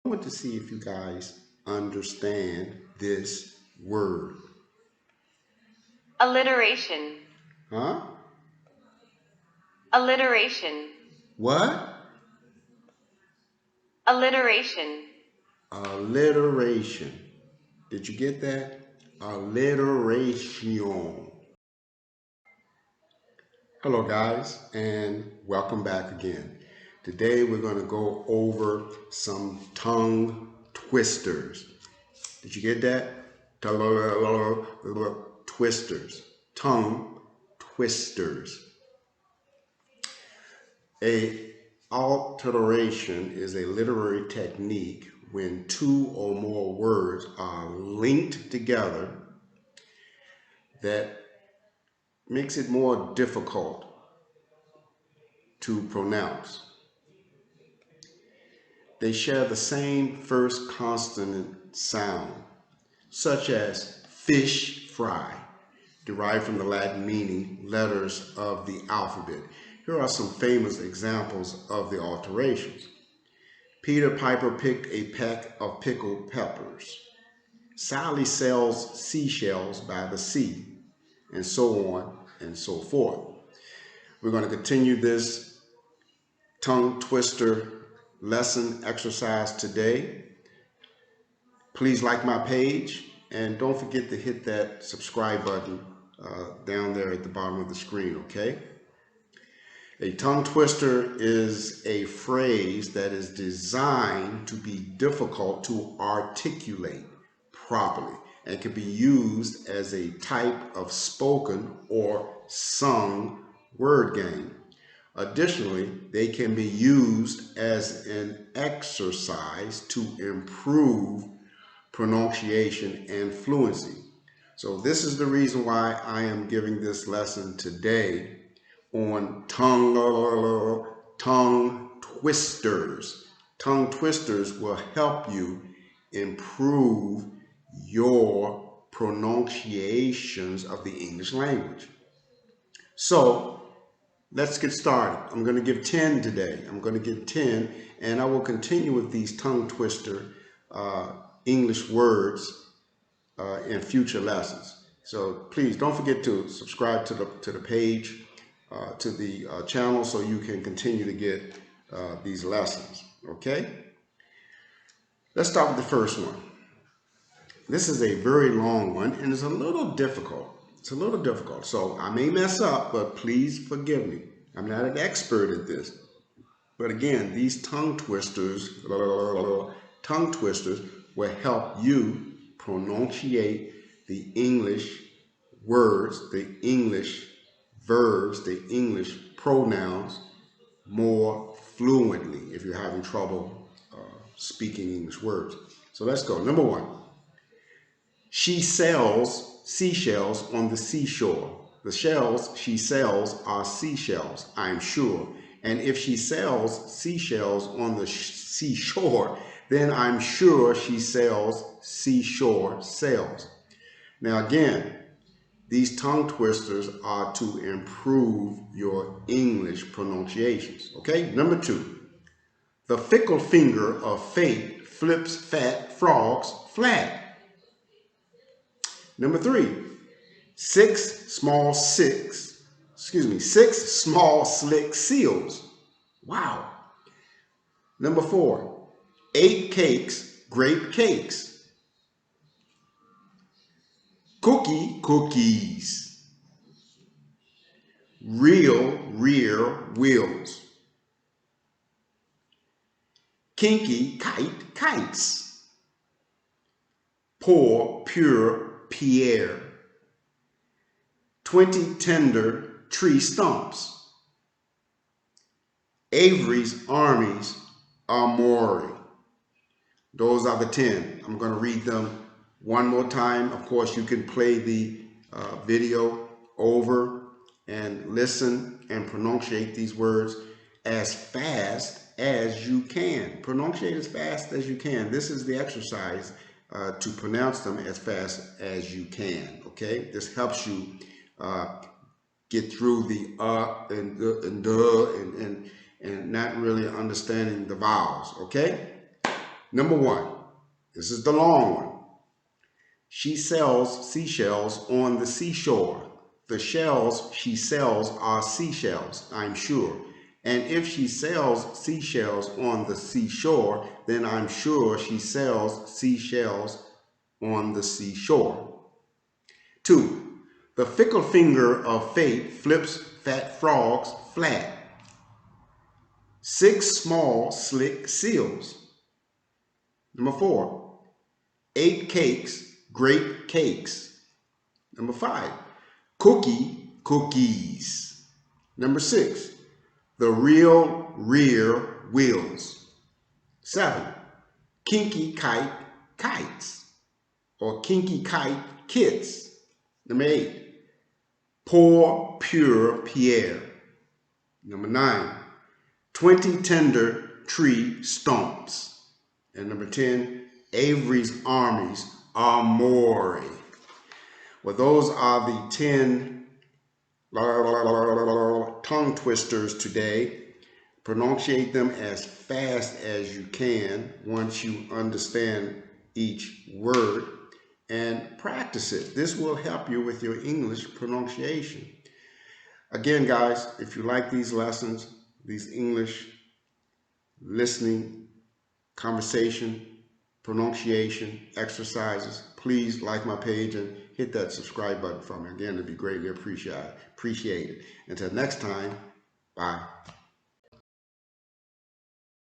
I want to see if you guys understand this word. Alliteration. Huh? Alliteration. What? Alliteration. Alliteration. Did you get that? Alliteration. Hello, guys, and welcome back again. Today we're going to go over some tongue twisters. Did you get that? Twisters. Tongue twisters. A alliteration is a literary technique when two or more words are linked together that makes it more difficult to pronounce. They share the same first consonant sound, such as fish fry, derived from the Latin meaning letters of the alphabet. Here are some famous examples of the alterations. Peter Piper picked a peck of pickled peppers. Sally sells seashells by the sea, and so on and so forth. We're going to continue this tongue twister lesson exercise today. Please like my page, and don't forget to hit that subscribe button down there at the bottom of the screen, okay? A tongue twister is a phrase that is designed to be difficult to articulate properly and can be used as a type of spoken or sung word game. Additionally, they can be used as an exercise to improve pronunciation and fluency. So this is the reason why I am giving this lesson today on tongue twisters. Tongue twisters will help you improve your pronunciations of the English language. So let's get started. I'm going to give 10 today. I'm going to give 10, and I will continue with these tongue twister English words in future lessons. So please don't forget to subscribe to the page, to the channel, so you can continue to get these lessons. Okay? Let's start with the first one. This is a very long one, and it's a little difficult. It's a little difficult, so I may mess up, but please forgive me. I'm not an expert at this. But again, these tongue twisters will help you pronunciate the English words, the English verbs, the English pronouns more fluently if you're having trouble speaking English words. So let's go. Number one, she sells seashells on the seashore. The shells she sells are seashells, I'm sure. And if she sells seashells on the seashore, then I'm sure she sells seashore shells. Now again, these tongue twisters are to improve your English pronunciations. Okay, number two, the fickle finger of fate flips fat frogs flat. Number three, six small slick seals. Wow. Number four, 8 cakes, grape cakes. Cookies. Real rear wheels. Kinky kite kites. Poor pure Pierre. 20 tender tree stumps. Avery's armies are Maury. Those are the 10. I'm going to read them one more time. Of course, you can play the video over and listen and pronunciate these words as fast as you can. Pronunciate as fast as you can. This is the exercise to pronounce them as fast as you can. Okay, this helps you get through the and the and not really understanding the vowels. Okay, Number 1, this is the long one. She sells seashells on the seashore. The shells she sells are seashells, I'm sure. And if she sells seashells on the seashore, then I'm sure she sells seashells on the seashore. 2, the fickle finger of fate flips fat frogs flat. 6 small slick seals. Number 4, 8 cakes, great cakes. Number 5, cookies. Number 6, the real rear wheels. 7, kinky kite kites, or kinky kite kids. Number 8, poor pure Pierre. Number 9, 20 tender tree stumps. And number 10, Avery's armies are mooring. Well, those are the 10 tongue twisters today. Pronunciate them as fast as you can once you understand each word, and practice it. This will help you with your English pronunciation. Again, guys, if you like these lessons, these English listening, conversation, pronunciation exercises, please like my page and hit that subscribe button for me. Again, it'd be greatly appreciated. Until next time, bye.